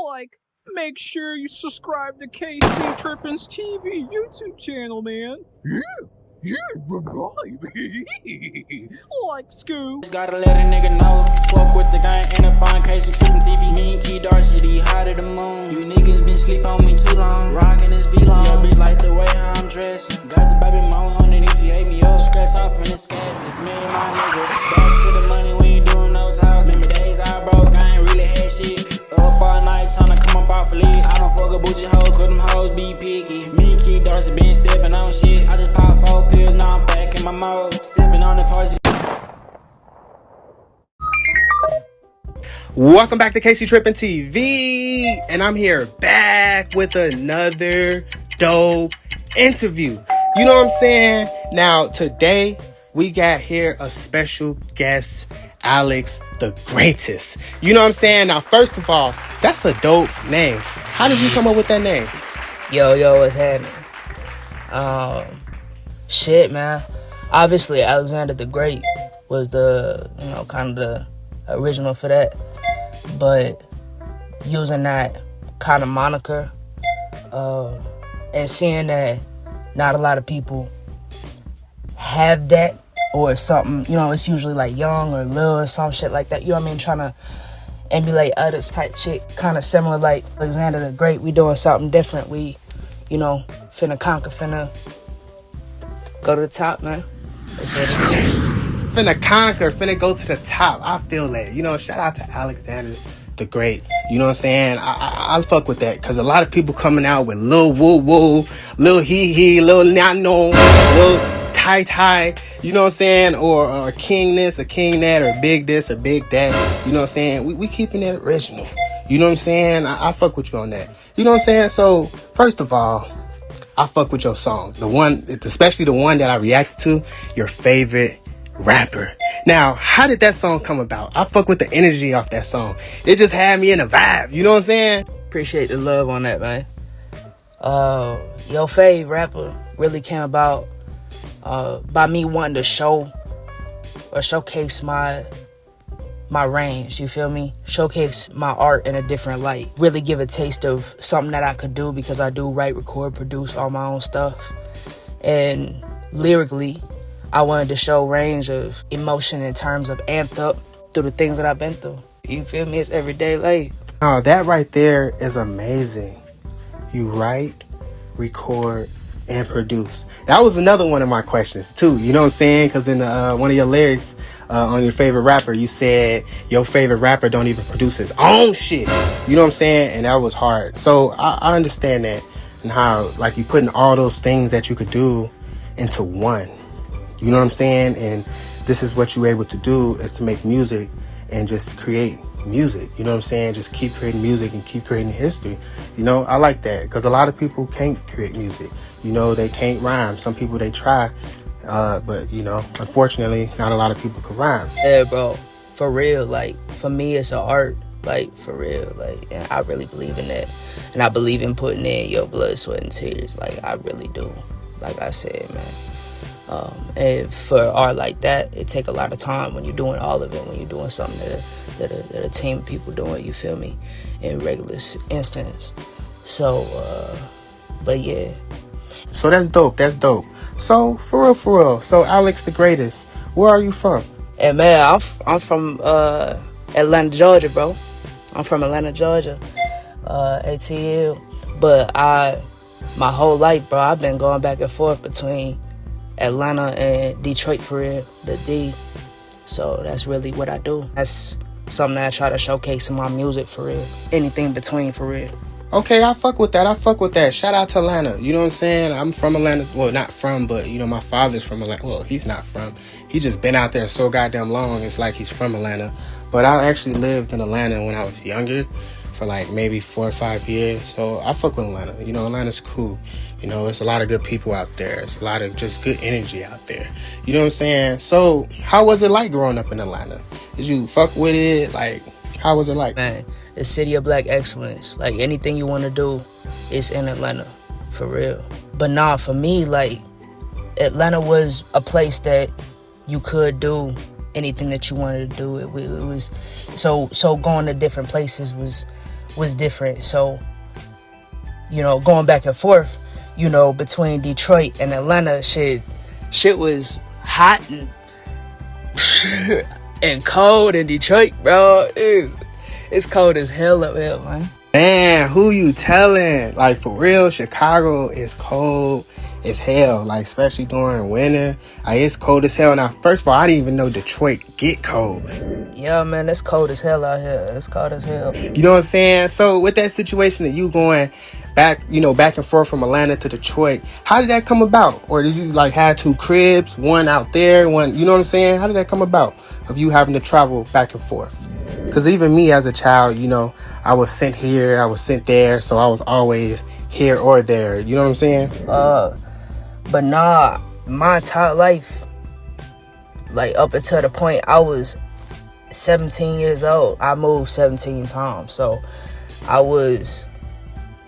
like, make sure you subscribe to KC Trippin's TV YouTube channel, man. Yeah, right. Like Scoo. Just gotta let a nigga know. Fuck with the guy, ain't up on KC Trippin TV. Me and Gr8est, hot to the moon. You niggas been sleep on me too long. Rockin' this V-long. Your bitch like the way how I'm dressed. Got your baby mama underneath, she ate me up. Stress off in the scats, it's me and my niggas. Back to the money, we ain't doing no talk. Remember days I broke, I ain't really had shit. Up all night, tryna come up off a lead. I don't fuck a bougie hoe, cause them hoes be picky. Me and Gr8est been steppin' on shit. I just pop 4 pills, now I'm back in my mode. Sippin' on the party. Welcome back to KC Trippin TV, and I'm here back with another dope interview. You know what I'm saying? Now, today, we got here a special guest, Alex the Greatest. You know what I'm saying? Now, first of all, that's a dope name. How did you come up with that name? Yo, what's happening? Shit, man. Obviously, Alexander the Great was the, kind of the original for that. But using that kind of moniker, and seeing that not a lot of people have that or something, it's usually like young or little or some shit like that, you know what I mean? Trying to emulate others type shit, kind of similar like Alexander the Great. We doing something different. We, finna conquer, finna go to the top, man. That's what it is. Finna conquer, finna go to the top. I feel that. Shout out to Alexander the Great. You know what I'm saying? I fuck with that, because a lot of people coming out with lil woo woo, lil hee hee, lil nano, lil tie tie, you know what I'm saying? Or king this, or king that, or big this, or big that. You know what I'm saying? We keeping it original. You know what I'm saying? I fuck with you on that. You know what I'm saying? So, first of all, I fuck with your songs. The one, especially the one that I reacted to, your favorite rapper. Now, how did that song come about? I fuck with the energy off that song. It just had me in a vibe. You know what I'm saying? Appreciate the love on that, man. Your fave rapper really came about by me wanting to showcase my range, you feel me? Showcase my art in a different light. Really give a taste of something that I could do, because I do write, record, produce all my own stuff. And lyrically, I wanted to show range of emotion in terms of amped up through the things that I've been through. You feel me? It's everyday life. Oh, that right there is amazing. You write, record, and produce. That was another one of my questions too. You know what I'm saying? Because in one of your lyrics on your favorite rapper, you said your favorite rapper don't even produce his own shit. You know what I'm saying? And that was hard. So I understand that, and how like you putting all those things that you could do into one. You know what I'm saying? And this is what you're able to do, is to make music and just create music. You know what I'm saying? Just keep creating music and keep creating history. I like that, because a lot of people can't create music. They can't rhyme. Some people, they try, but unfortunately, not a lot of people can rhyme. Yeah, bro, for real. Like, for me, it's an art. Like, for real. Like, and I really believe in that. And I believe in putting in your blood, sweat, and tears. Like, I really do. Like I said, man. And for art like that, it take a lot of time when you're doing all of it, when you're doing something that a team of people doing, you feel me, in regular instance. So, but yeah. So that's dope. So, for real. So, Alex the Greatest, where are you from? And man, I'm from Atlanta, Georgia, bro. I'm from Atlanta, Georgia, ATL. But my whole life, bro, I've been going back and forth between Atlanta and Detroit, for real, the D. So that's really what I do. That's something that I try to showcase in my music, for real. Anything between, for real. Okay, I fuck with that. Shout out to Atlanta. You know what I'm saying? I'm from Atlanta. Well, not from, but my father's from Atlanta. Well, he's not from. He just been out there so goddamn long. It's like he's from Atlanta. But I actually lived in Atlanta when I was younger, for like maybe 4 or 5 years. So I fuck with Atlanta. Atlanta's cool. It's a lot of good people out there. It's a lot of just good energy out there. You know what I'm saying? So how was it like growing up in Atlanta? Did you fuck with it? Like, how was it like? Man, the city of black excellence. Like, anything you want to do is in Atlanta, for real. But nah, for me, like, Atlanta was a place that you could do anything that you wanted to do. It was so going to different places was different. So, you know, going back and forth, you know, between Detroit and Atlanta, shit was hot and and cold in Detroit, bro. It's cold as hell up here, man. Man, who you telling? Like, for real, Chicago is cold as hell. Like, especially during winter. Like, it's cold as hell. Now, first of all, I didn't even know Detroit get cold. Yeah, man, it's cold as hell out here. It's cold as hell. You know what I'm saying? So, with that situation of you going back, you know, back and forth from Atlanta to Detroit, how did that come about? Or did you, like, have two cribs, one out there, one, you know what I'm saying? How did that come about of you having to travel back and forth? Because even me as a child, you know, I was sent here, I was sent there, so I was always here or there. You know what I'm saying? But nah, my entire life, like up until the point I was 17 years old, I moved 17 times. So I was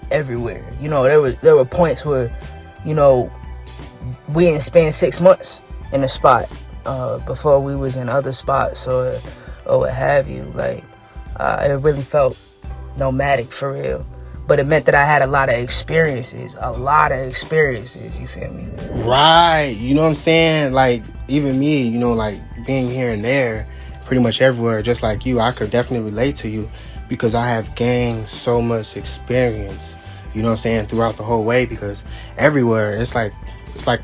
everywhere. You know, there were points where, you know, we didn't spend 6 months in a spot before we was in other spots or what have you. Like, it really felt nomadic for real. But it meant that I had a lot of experiences, you feel me? Right, you know what I'm saying? Like, even me, you know, like, being here and there, pretty much everywhere, just like you, I could definitely relate to you because I have gained so much experience, you know what I'm saying, throughout the whole way, because everywhere, it's like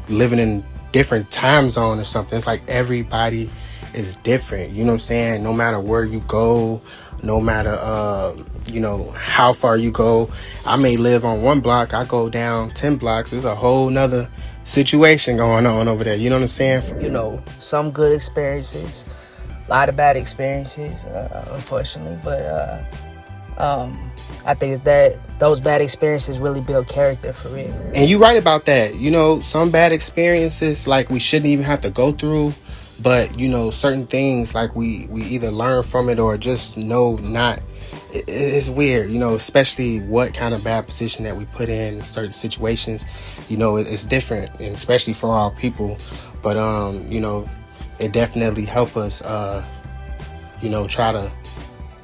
living in different time zone or something. It's like everybody is different, you know what I'm saying? No matter where you go, no matter you know how far you go. I may live on one block, I go down 10 blocks. There's a whole nother situation going on over there, you know what I'm saying? You know, some good experiences, a lot of bad experiences, unfortunately, but I think that those bad experiences really build character for real. And you're right about that. You know, some bad experiences, like, we shouldn't even have to go through. But, you know, certain things, like, we either learn from it or just know not. It's weird, you know, especially what kind of bad position that we put in certain situations. You know, it's different, and especially for our people. But, you know, it definitely help us, you know, try to,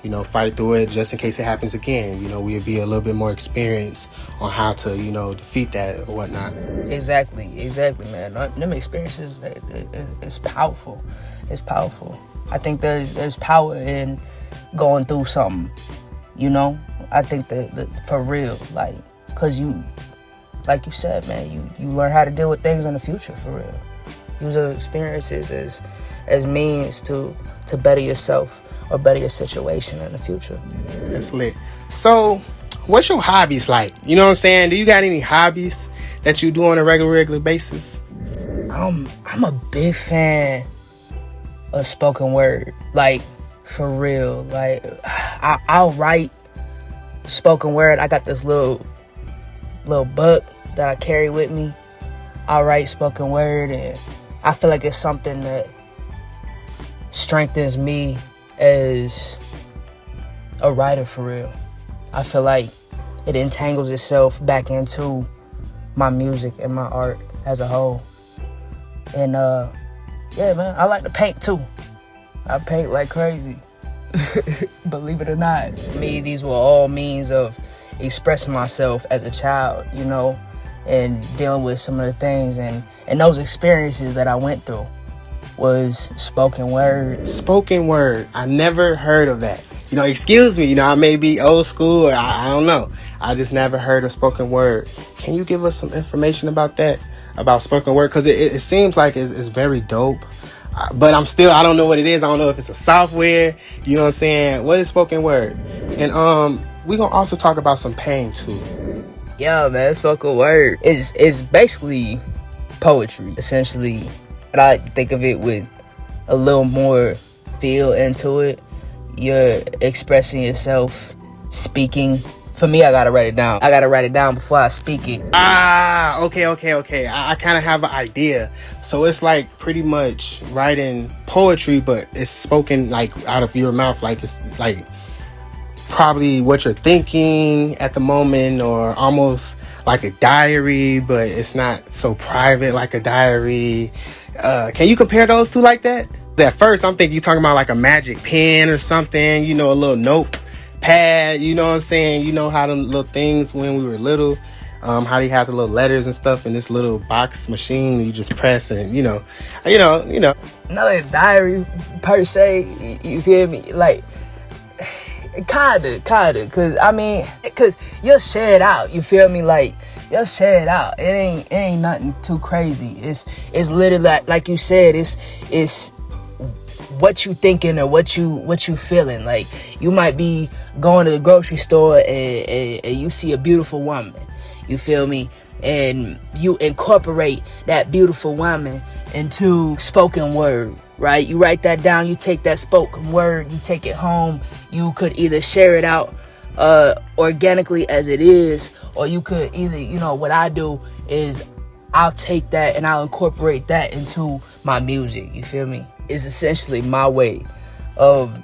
you know, fight through it just in case it happens again. You know, we'll be a little bit more experienced on how to, you know, defeat that or whatnot. Exactly, man. Them experiences, it's powerful. It's powerful. I think there's power in going through something, you know? I think that for real, like, because you, like you said, man, you learn how to deal with things in the future, for real. Use those experiences as means to better yourself or better your situation in the future. That's lit. So, what's your hobbies like? You know what I'm saying? Do you got any hobbies that you do on a regular basis? I'm a big fan of spoken word. Like, for real. Like, I'll write spoken word. I got this little book that I carry with me. I'll write spoken word, and I feel like it's something that strengthens me as a writer, for real. I feel like it entangles itself back into my music and my art as a whole. And yeah, man, I like to paint too. I paint like crazy. Believe it or not. For me, these were all means of expressing myself as a child, you know, and dealing with some of the things and those experiences that I went through was spoken word. Spoken word. I never heard of that. You know, excuse me, you know, I may be old school, or I don't know. I just never heard of spoken word. Can you give us some information about that? About spoken word? Because it seems like it's very dope. But I don't know what it is. I don't know if it's a software. You know what I'm saying? What is spoken word? And we're going to also talk about some pain too. Yeah, man, spoken word is basically poetry, essentially. But I think of it with a little more feel into it. You're expressing yourself, speaking. For me, I gotta write it down. I gotta write it down before I speak it. Okay. I kind of have an idea. So it's like pretty much writing poetry, but it's spoken like out of your mouth. Like it's like probably what you're thinking at the moment, or almost like a diary, but it's not so private like a diary. Can you compare those two like that? At first, I'm thinking you're talking about like a magic pen or something, you know, a little notepad pad, you know what I'm saying? You know how them little things when we were little, how they had the little letters and stuff in this little box machine you just press and, you know. Not like a diary per se, you feel me? Like, kinda, cause you'll share it out, you feel me? Like, you'll share it out. It ain't nothing too crazy. It's literally like you said, it's what you thinking or what you feeling. Like, you might be going to the grocery store and you see a beautiful woman, you feel me? And you incorporate that beautiful woman into spoken word, right? You write that down, you take that spoken word, you take it home. You could either share it out organically as it is, or you could either, you know, what I do is I'll take that and I'll incorporate that into my music, you feel me? It's essentially my way of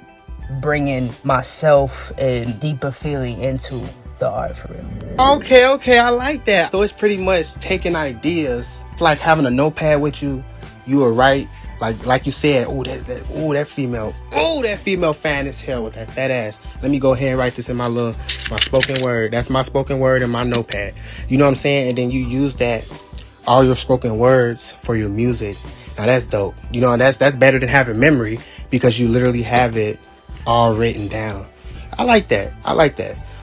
bringing myself and deeper feeling into the art, for real. Okay, I like that. So it's pretty much taking ideas. It's like having a notepad with you. You will write, like you said, that female fan as hell with that fat ass. Let me go ahead and write this in my spoken word. That's my spoken word in my notepad. You know what I'm saying? And then you use that, all your spoken words for your music. Now that's dope. You know, and that's better than having memory, because you literally have it all written down. I like that.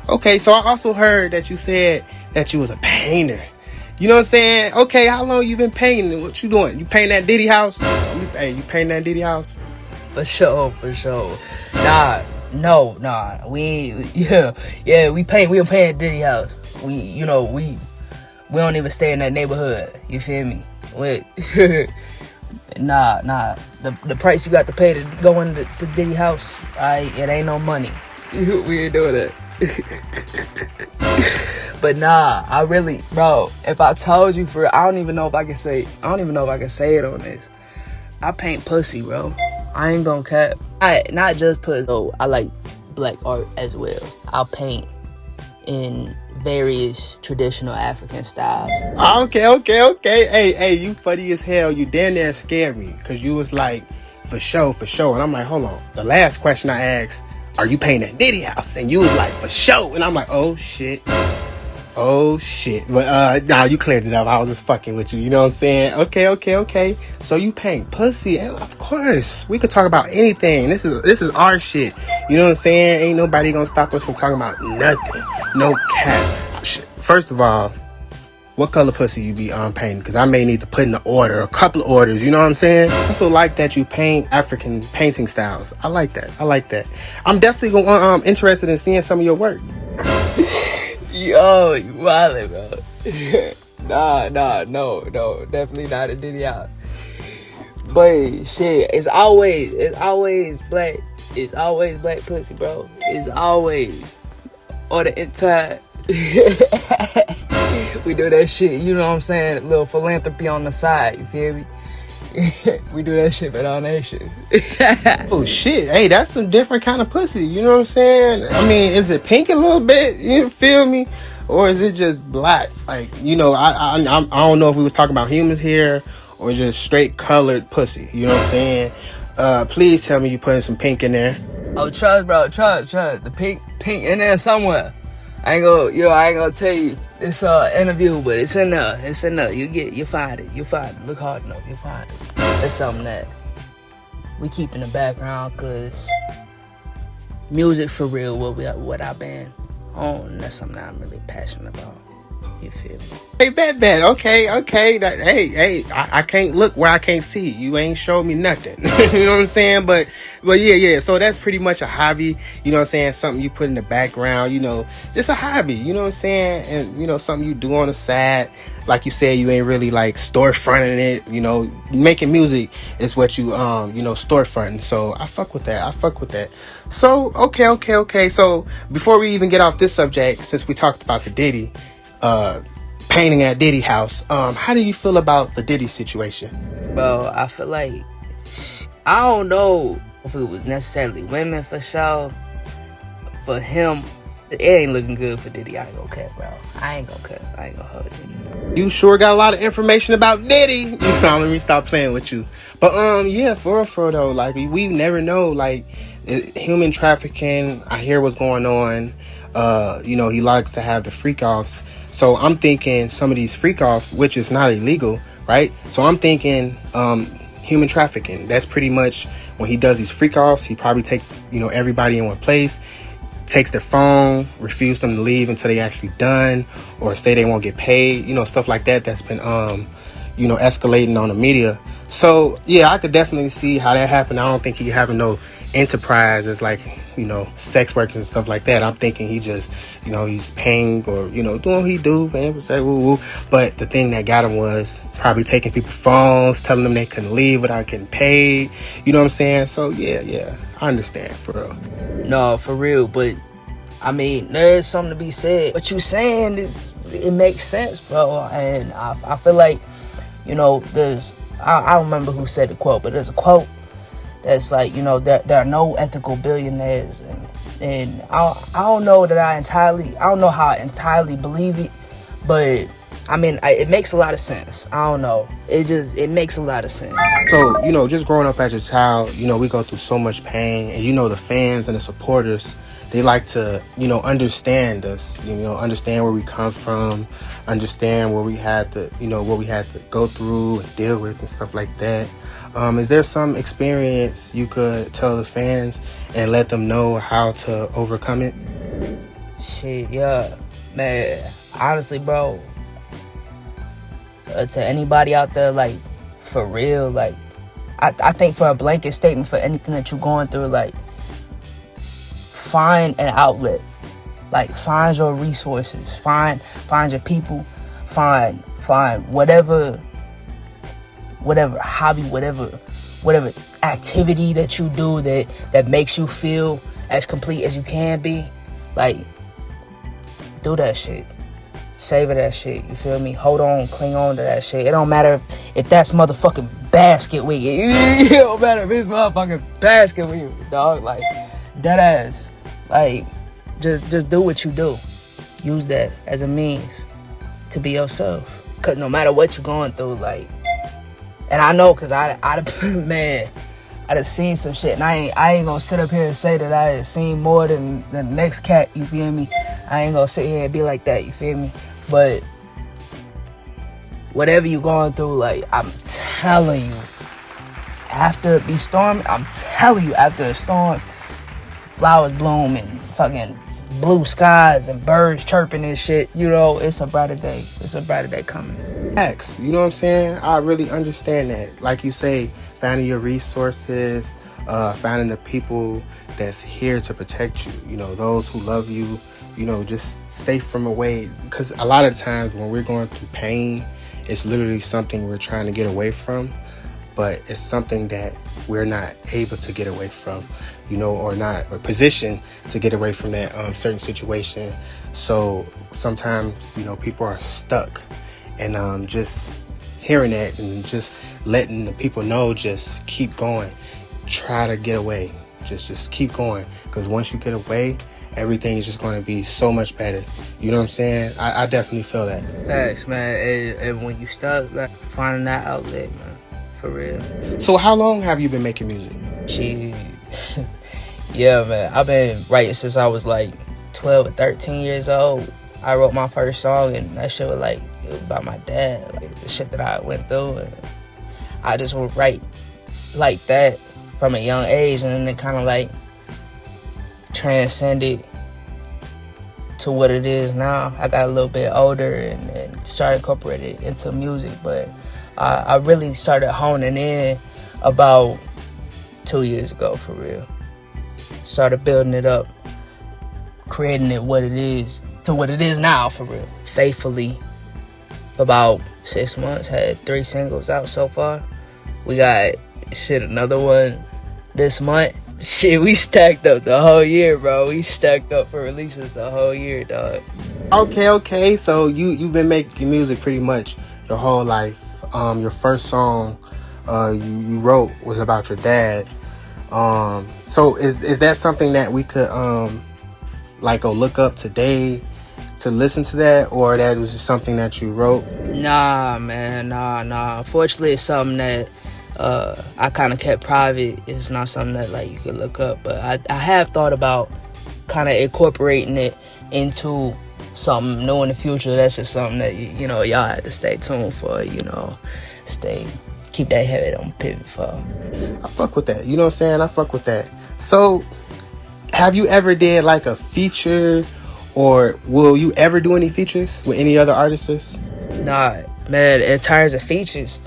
Okay, so I also heard that you said that you was a painter. You know what I'm saying? Okay, how long you been painting? What you doing? You paint that Diddy house? You paint that Diddy house? For sure. Nah. We don't paint at Diddy house. We don't even stay in that neighborhood. You feel me? Nah. The price you got to pay to go into the Diddy house, it ain't no money. We ain't doing that. But nah, I really, bro, if I told you for real, I don't even know if I can say it on this. I paint pussy, bro. I ain't gonna cap. Not just pussy. So I like black art as well. I'll paint in various traditional African styles. Okay. Hey, you funny as hell. You damn near scared me, because you was like, for sure. And I'm like, hold on. The last question I asked, are you painting that Diddy house? And you was like, for sure. And I'm like, oh shit. But nah, you cleared it up. I was just fucking with you. You know what I'm saying? Okay. So you paint pussy, and of course we could talk about anything. This is our shit. You know what I'm saying? Ain't nobody gonna stop us from talking about nothing. No cap. First of all, what color pussy you be painting? Because I may need to put in a couple of orders. You know what I'm saying? I also like that you paint African painting styles. I like that. I'm definitely interested in seeing some of your work. Yo, you wildin', bro. No, definitely not a Diddy house. But shit, it's always black. It's always black pussy, bro. It's always on the inside. We do that shit, you know what I'm saying? A little philanthropy on the side, you feel me? We do that shit for all nations. Oh shit, hey, that's some different kind of pussy, you know what I'm saying? I mean, is it pink a little bit, you feel me? Or is it just black? Like, you know, I don't know if we was talking about humans here or just straight colored pussy, you know what I'm saying? Please tell me you putting some pink in there. Oh, trust, bro, trust. The pink in there somewhere. I ain't gonna tell you this interview, but it's in there. You find it. Look hard enough, you find it. It's something that we keep in the background, cause music for real, what I've been on, that's something that I'm really passionate about. You feel me? Hey, bet. Okay. Hey, I can't look where I can't see. You ain't showed me nothing. You know what I'm saying? But yeah. So that's pretty much a hobby. You know what I'm saying? Something you put in the background. You know, just a hobby. You know what I'm saying? And you know, something you do on the side. Like you said, you ain't really like storefronting it. You know, making music is what you storefronting. So I fuck with that. So okay. So before we even get off this subject, since we talked about the Diddy. Painting at Diddy house. How do you feel about the Diddy situation? Bro, I feel like, I don't know if it was necessarily women for sure. For him, it ain't looking good for Diddy. I ain't gonna cut, bro. I ain't gonna hold it. You sure got a lot of information about Diddy. You know, let me stop playing with you. But yeah, for real though, like we never know. Like human trafficking. I hear what's going on. He likes to have the freak offs. So I'm thinking some of these freak offs, which is not illegal, right? So I'm thinking human trafficking. That's pretty much when he does these freak offs. He probably takes everybody in one place, takes their phone, refuse them to leave until they actually done, or say they won't get paid. Stuff like that. That's been escalating on the media. So yeah, I could definitely see how that happened. I don't think he having no enterprise as like sex work and stuff like that. I'm thinking he just he's paying or doing what he do, man. Say woo woo. But the thing that got him was probably taking people's phones, telling them they couldn't leave without getting paid. You know what I'm saying? So yeah, I understand for real. No, for real. But I mean, there is something to be said. What you saying it makes sense, bro. And I feel like there's I don't remember who said the quote, but there's a quote that's like, there are no ethical billionaires, and I don't know how I entirely believe it, but I mean, it makes a lot of sense. I don't know, it makes a lot of sense. So just growing up as a child, we go through so much pain, and the fans and the supporters, they like to understand us, understand where we come from, understand where we had to go through and deal with and stuff like that. Is there some experience you could tell the fans and let them know how to overcome it? Shit, yeah, man. Honestly, bro, to anybody out there, like, for real, like, I think for a blanket statement for anything that you're going through, like, find an outlet. Like, find your resources, find your people, find whatever hobby, whatever activity that you do that makes you feel as complete as you can be. Like, do that shit. Savor that shit. You feel me? Hold on, cling on to that shit. It don't matter if that's motherfucking basket with you. It don't matter if it's motherfucking basket with you, dog. Like, dead ass. Like, just do what you do. Use that as a means to be yourself. Cause no matter what you're going through, like, and I know, cause I'd have seen some shit, and I ain't gonna sit up here and say that I have seen more than the next cat. You feel me? I ain't gonna sit here and be like that. You feel me? But whatever you going through, like, I'm telling you, after it be storming, after the storms, flowers bloom and fucking blue skies and birds chirping and shit, it's a brighter day. It's a brighter day coming. Facts, you know what I'm saying? I really understand that. Like you say, finding your resources, finding the people that's here to protect you, those who love you, just stay from away. Because a lot of times when we're going through pain, it's literally something we're trying to get away from, but it's something that we're not able to get away from, or not positioned to get away from that certain situation. So sometimes, people are stuck, and just hearing that and just letting the people know, just keep going, try to get away, just keep going, because once you get away, everything is just going to be so much better. You know what I'm saying? I definitely feel that. Facts, man. And when you stuck, like, finding that outlet, man, for real. So how long have you been making music? Jeez. Yeah, man. I've been writing since I was like 12 or 13 years old. I wrote my first song, and that shit was like, it was about my dad, like the shit that I went through. And I just would write like that from a young age, and then it kind of like transcended to what it is now. I got a little bit older and started incorporating it into music, but I really started honing in about 2 years ago, for real. Started building it up, creating it what it is to what it is now, for real. Faithfully, for about 6 months, had 3 singles out so far. We got another one this month. Shit, we stacked up the whole year, bro. We stacked up for releases the whole year, dog. Okay. So you've been making music pretty much your whole life. Your first song you wrote was about your dad. So is that something that we could like go look up today to listen to that, or that was just something that you wrote? Nah, man, nah. Unfortunately, it's something that I kind of kept private. It's not something that like you could look up, but I have thought about kind of incorporating it into something new in the future. That's just something that you know y'all have to stay tuned for. You know, keep that head on pivot for. I fuck with that. You know what I'm saying? I fuck with that. So, have you ever did like a feature, or will you ever do any features with any other artists? Nah, man. In terms of features,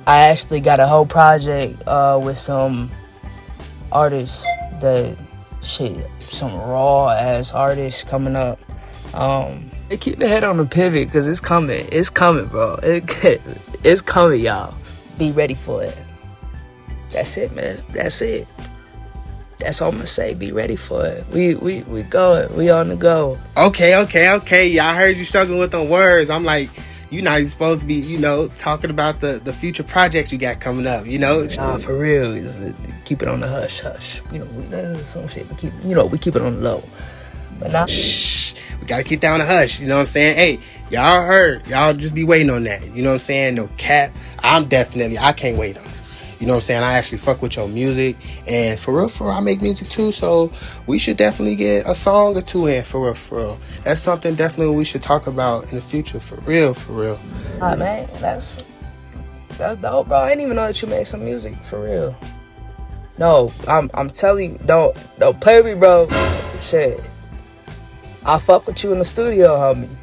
I actually got a whole project with some artists that some raw ass artists coming up. Keep the head on the pivot because it's coming. It's coming, bro. It's coming, y'all. Be ready for it. That's it, man. That's it. That's all I'm gonna say. Be ready for it. We going. We on the go. Okay. Yeah, I heard you struggling with them words. I'm like, you know, you're supposed to be, you know, talking about the future projects you got coming up, you know? Nah, for real. Keep it on the hush. You know, that's some shit. We keep it on the low. But now, shh, we gotta keep that on the hush. You know what I'm saying? Hey, y'all heard. Y'all just be waiting on that. You know what I'm saying? No cap. I can't wait on it. You know what I'm saying? I actually fuck with your music. And for real, I make music too. So we should definitely get a song or two in, for real. That's something definitely we should talk about in the future, for real. Ah, man, that's dope, bro. I didn't even know that you made some music, for real. No, I'm telling you, don't play with me, bro. Shit. I fuck with you in the studio, homie.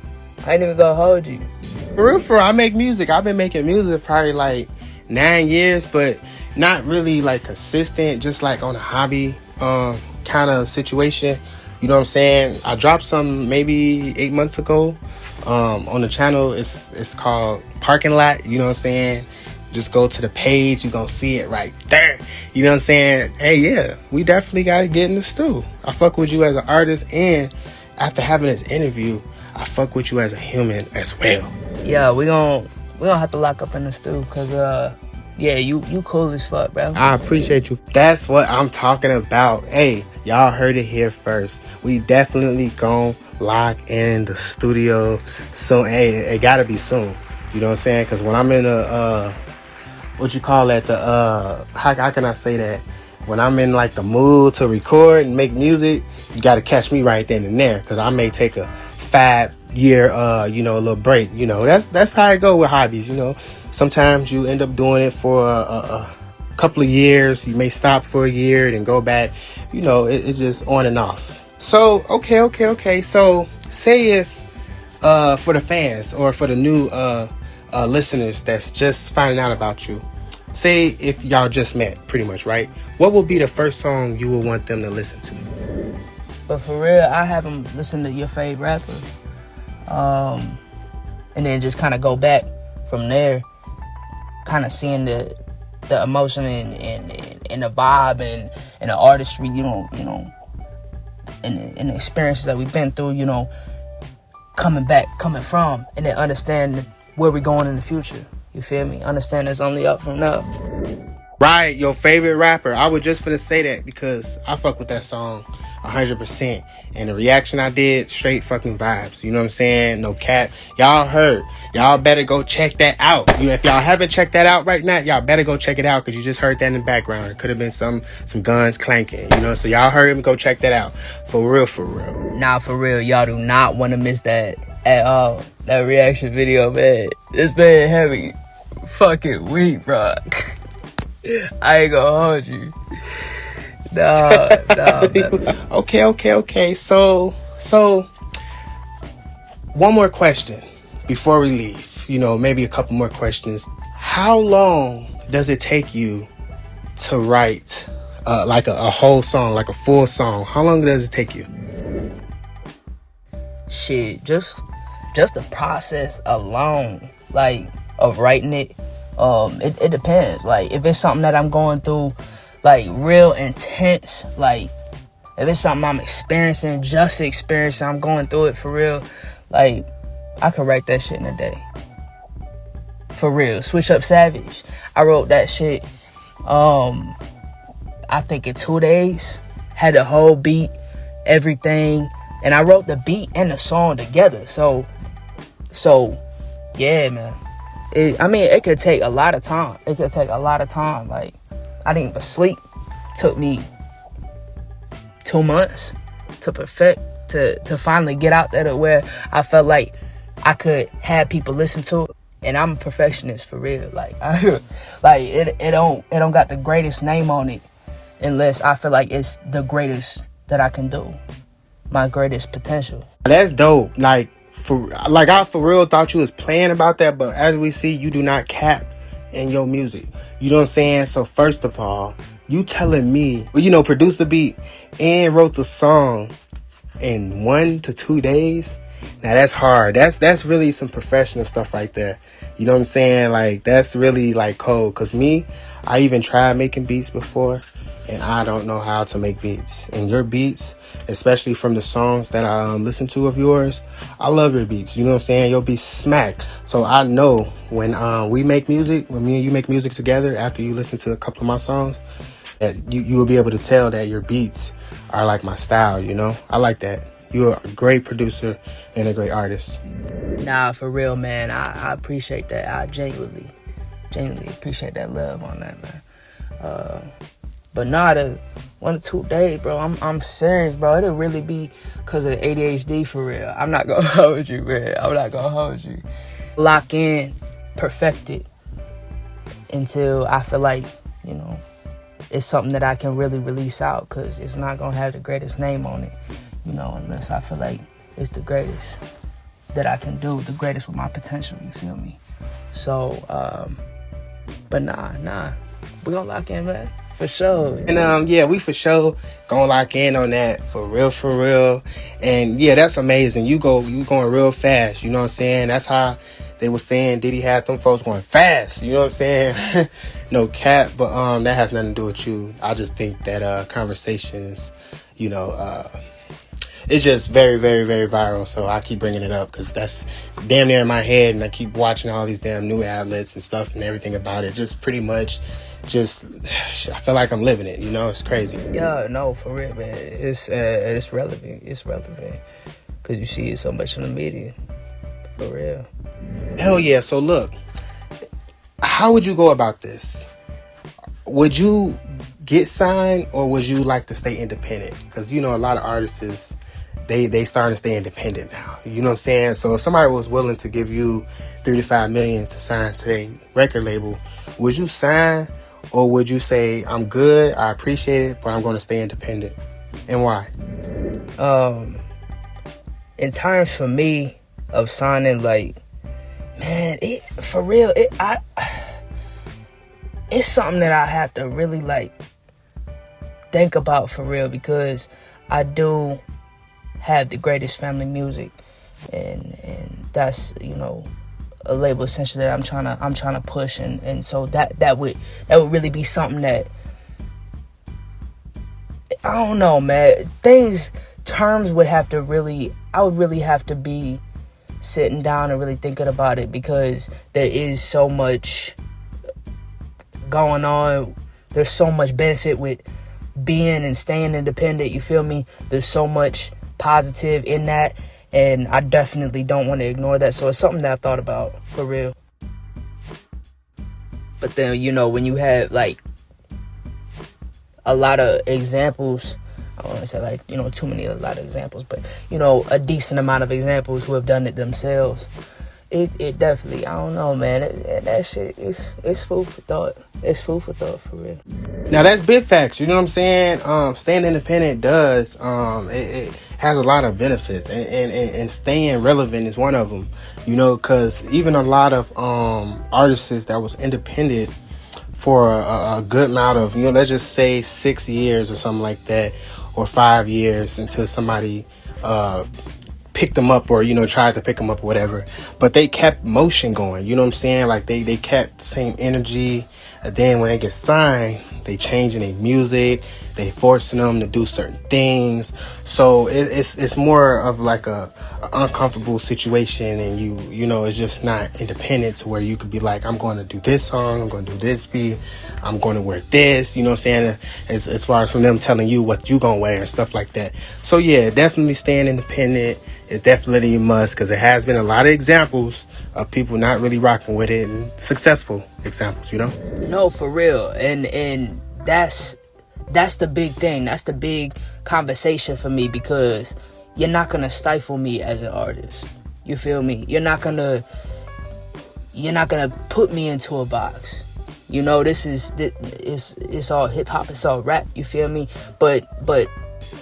I ain't even gonna hold you. For real, I make music. I've been making music probably like 9 years, but not really like consistent, just like on a hobby kind of situation. You know what I'm saying? I dropped some maybe 8 months ago on the channel. It's called Parking Lot. You know what I'm saying? Just go to the page, you're gonna see it right there. You know what I'm saying? Hey, yeah, we definitely gotta get in the stew. I fuck with you as an artist, and after having this interview, I fuck with you as a human as well. Yeah, we gonna have to lock up in the stew, cause yeah, you cool as fuck, bro. I appreciate you. That's what I'm talking about. Hey, y'all heard it here first. We definitely gon' lock in the studio soon. Hey, it gotta be soon. You know what I'm saying? Cause when I'm in how can I say that? When I'm in like the mood to record and make music, you gotta catch me right then and there. Cause I may take a 5-year, a little break. You know, that's how I go with hobbies. You know, sometimes you end up doing it for a couple of years. You may stop for a year, then go back. You know, it's just on and off. So, okay. So, say if for the fans or for the new listeners that's just finding out about you, say if y'all just met, pretty much, right? What will be the first song you will want them to listen to? But for real, I have them listen to your favorite rapper, and then just kind of go back from there, kind of seeing the emotion and the vibe and the artistry, you know, and the experiences that we've been through, you know, coming from, and then understand where we're going in the future. You feel me? Understand it's only up from now. Right, your favorite rapper. I was just gonna say that because I fuck with that song 100%. And the reaction I did, straight fucking vibes. You know what I'm saying? No cap. Y'all heard. Y'all better go check that out. If y'all haven't checked that out right now, y'all better go check it out, because you just heard that in the background. It could have been some guns clanking, you know? So y'all heard him, go check that out. For real. Nah, for real. Y'all do not want to miss that at all. That reaction video, man. It's been heavy. Fucking weak, bro. I ain't gonna hold you. Nah. Okay. So one more question before we leave. You know, maybe a couple more questions. How long does it take you to write like a whole song, like a full song? How long does it take you? Shit, just the process alone, like, of writing it. It depends. Like, if it's something that I'm going through, like, real intense, like, if it's something I'm experiencing, I'm going through it for real, like, I could write that shit in a day. For real. Switch Up Savage, I wrote that shit, I think in 2 days, had the whole beat, everything, and I wrote the beat and the song together, so, yeah, man. it could take a lot of time. Like, I didn't even sleep. Took me 2 months to perfect, to finally get out there to where I felt like I could have people listen to it. And I'm a perfectionist for real. Like, it don't got the greatest name on it unless I feel like it's the greatest that I can do. My greatest potential. That's dope. I for real thought you was playing about that, but as we see, you do not cap in your music. You know what I'm saying? So first of all, you telling me, produced the beat and wrote the song in 1 to 2 days. Now that's hard. That's really some professional stuff right there. You know what I'm saying? Like, that's really like cold. Cause me, I even tried making beats before, and I don't know how to make beats. And your beats, especially from the songs that I listen to of yours, I love your beats. You know what I'm saying? Your beats smack. So I know when we make music, when me and you make music together, after you listen to a couple of my songs, that you will be able to tell that your beats are like my style. I like that. You're a great producer and a great artist. Nah, for real, man. I appreciate that. I genuinely appreciate that love on that, man. But nah, the 1 to 2 days, bro. I'm serious, bro. It'll really be because of ADHD for real. I'm not gonna hold you, man. Lock in, perfect it until I feel like, it's something that I can really release out, because it's not gonna have the greatest name on it, unless I feel like it's the greatest that I can do, the greatest with my potential, you feel me? So, but nah, we gonna lock in, man. For sure. And we for sure gonna lock in on that, for real. And yeah, that's amazing. You going real fast, you know what I'm saying? That's how they were saying Diddy had them folks going fast, you know what I'm saying? No cap, but that has nothing to do with you. I just think that conversations, it's just very, very, very viral. So I keep bringing it up because that's damn near in my head, and I keep watching all these damn new outlets and stuff and everything about it. Just pretty much, I feel like I'm living it. It's crazy. Yeah, no, for real, man. It's relevant. It's relevant because you see it so much in the media. For real. Hell yeah. So look, how would you go about this? Would you get signed, or would you like to stay independent? Because a lot of artists, they starting to stay independent now. You know what I'm saying? So if somebody was willing to give you $3 to $5 million to sign to their record label, would you sign, or would you say, I'm good, I appreciate it, but I'm going to stay independent? And why? In terms for me of signing, like, man, for real, it's something that I have to really think about for real, because I do have the greatest family music, and that's a label essentially that I'm trying to push, and so that would really be something that, I don't know, man. Terms would have to really, I would really have to be sitting down and really thinking about it, because there is so much going on. There's so much benefit with being and staying independent, you feel me? There's so much positive in that, and I definitely don't want to ignore that. So it's something that I've thought about for real. But then, when you have a lot of examples, I don't want to say a lot of examples, but a decent amount of examples who have done it themselves, it definitely, I don't know, man, that shit it's food for thought. It's food for thought for real. Now that's big facts. You know what I'm saying? Staying independent does it has a lot of benefits, and staying relevant is one of them. Because even a lot of artists that was independent for a good amount of, let's just say 6 years or something like that, or 5 years, until somebody picked them up, or tried to pick them up or whatever, but they kept motion going. You know what I'm saying? Like they kept the same energy, and then when they get signed, they changing their music, they forcing them to do certain things. So it's more of like a uncomfortable situation, and it's just not independent to where you could be like, I'm going to do this song, I'm going to do this beat, I'm going to wear this, you know what I'm saying? As far as from them telling you what you going to wear and stuff like that. So yeah, definitely staying independent is definitely a must, because there has been a lot of examples of people not really rocking with it and successful examples, you know? No, for real. And that's the big thing. That's the big conversation for me, because you're not gonna stifle me as an artist. You feel me? You're not gonna put me into a box. You know, it's all hip hop, it's all rap, you feel me? But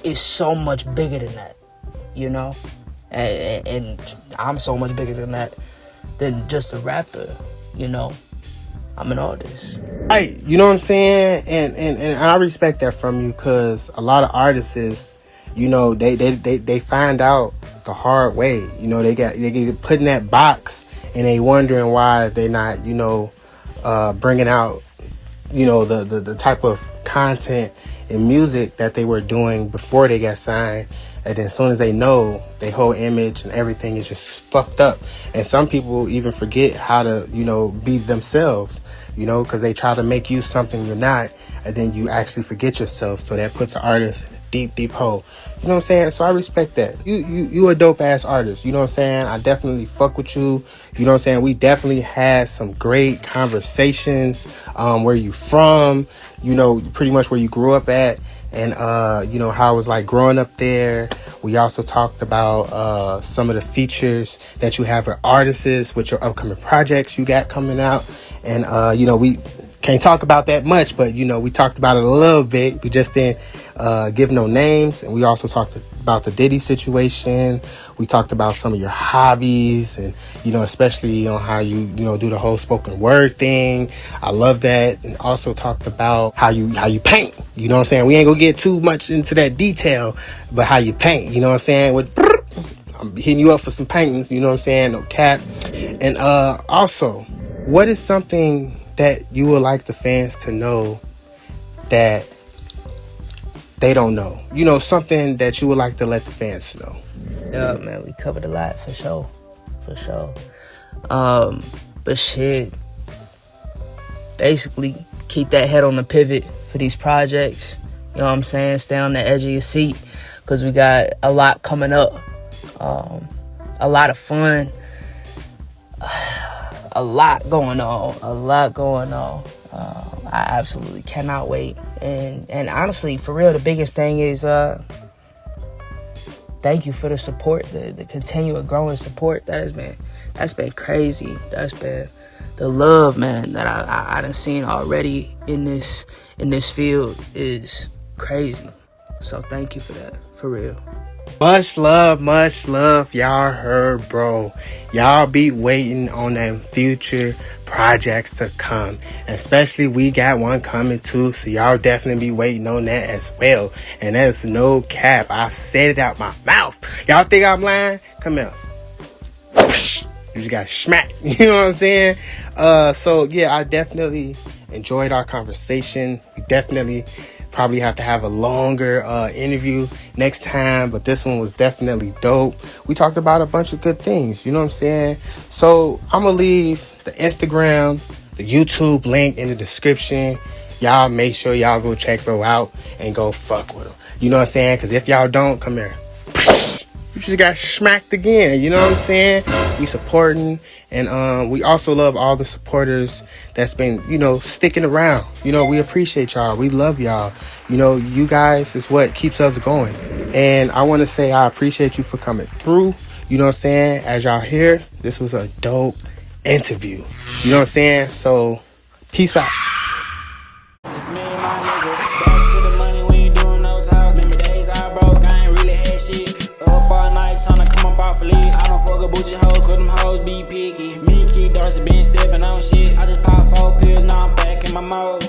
it's so much bigger than that, you know? And I'm so much bigger than that, than just a rapper, you know? I'm an artist. Right, you know what I'm saying? And I respect that from you, because a lot of artists is, you know, they find out the hard way. You know, they get put in that box and they wondering why they not, you know, bringing out, you know, the type of content and music that they were doing before they got signed. And then as soon as they know, their whole image and everything is just fucked up. And some people even forget how to, you know, be themselves, you know, because they try to make you something you're not, and then you actually forget yourself. So that puts an artist in a deep hole. You know what I'm saying? So I respect that. You a dope ass artist. You know what I'm saying? I definitely fuck with you. You know what I'm saying? We definitely had some great conversations. Where you from? You know, pretty much where you grew up at. And, you know, how it was like growing up there. We also talked about some of the features that you have for artists with your upcoming projects you got coming out. And, you know, we can't talk about that much, but, you know, we talked about it a little bit. We just didn't give no names. And we also talked about the Diddy situation. We talked about some of your hobbies and, you know, especially on how you know, do the whole spoken word thing. I love that. And also talked about how you paint. You know what I'm saying? We ain't gonna get too much into that detail, but how you paint, you know what I'm saying? I'm hitting you up for some paintings, you know what I'm saying? No cap. And also, what is something that you would like the fans to know that they don't know? You know, something that you would like to let the fans know. Yeah, man, we covered a lot, for sure. But shit, basically keep that head on the pivot for these projects. You know what I'm saying? Stay on the edge of your seat, because we got a lot coming up. A lot of fun. A lot going on. I absolutely cannot wait. And honestly, for real, the biggest thing is thank you for the support, the continual growing support. That's been crazy. That's been the love, man, that I done seen already in this field is crazy. So thank you for that, for real. Much love. Y'all heard, bro. Y'all be waiting on them future projects to come. Especially we got one coming too, so y'all definitely be waiting on that as well. And that's no cap. I said it out my mouth. Y'all think I'm lying? Come here. You just got smacked. You know what I'm saying? So yeah, I definitely enjoyed our conversation. We definitely probably have to have a longer interview next time, but this one was definitely dope. We talked about a bunch of good things, you know what I'm saying? So I'm gonna leave the Instagram, the YouTube link in the description. Y'all make sure y'all go check bro out and go fuck with him. You know what I'm saying? Because if y'all don't, come here. You just got smacked again. You know what I'm saying? We supporting, and we also love all the supporters that's been, you know, sticking around. You know, we appreciate y'all. We love y'all. You know, you guys is what keeps us going. And I want to say I appreciate you for coming through. You know what I'm saying? As y'all hear, this was a dope interview. You know what I'm saying? So, peace out. It's me and my niggas. Back to the money, we ain't doing no talk. Remember days I broke, I ain't really had shit. Up all night tryna come up off a lead. I don't fuck a bougie hoe, cause them hoes be picky. Me and Gr8est been stepping on shit. I just pop 4 pills, now I'm back in my mode.